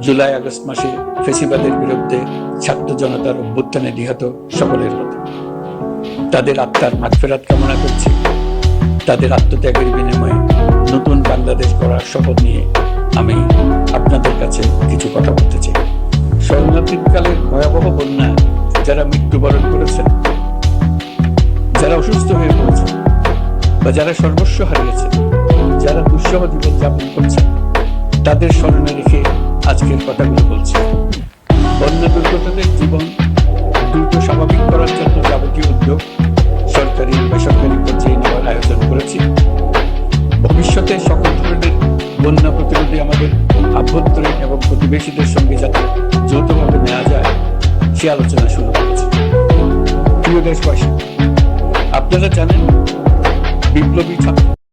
July August মাসে ফেসিবাদের বিরুদ্ধে ছাত্র জনতার অভ্যুত্থানে নিহত সকলের প্রতি তাদের আত্মার মাগফিরাত কামনা করছি। তাদের আত্মত্যাগের বিনিময়ে নতুন বাংলাদেশ গড়ার শপথ নিয়ে আমি আপনাদের কাছে কিছু কথা বলতে চাই। শরণার্থীকালের ভয়াবহ বন্যা যারা মৃত্যুবরণ করেছেন, যারা অসুস্থ হয়ে পড়েছেন বা যারা সর্বস্ব হারিয়েছেন, যারা দুঃসহ জীবন যাপন করছেন, তাদের স্মরণে রেখে আজকের কথাগুলো বলছি। বন্যা দুর্গতদের জীবন দ্রুত স্বাভাবিক করার জন্য যাবতীয় উদ্যোগ সরকারি বেসরকারি পর্যায়ে নেওয়ার আয়োজন করেছি। ভবিষ্যতে সকল ধরনের বন্যা প্রতিরোধে আমাদের আভ্যন্তরীণ এবং প্রতিবেশীদের সঙ্গে যাতে যৌথভাবে নেওয়া যায় সে আলোচনা শুরু করেছি। প্রিয় দেশবাসী, আপনারা জানেন বিপ্লবী ছাত্র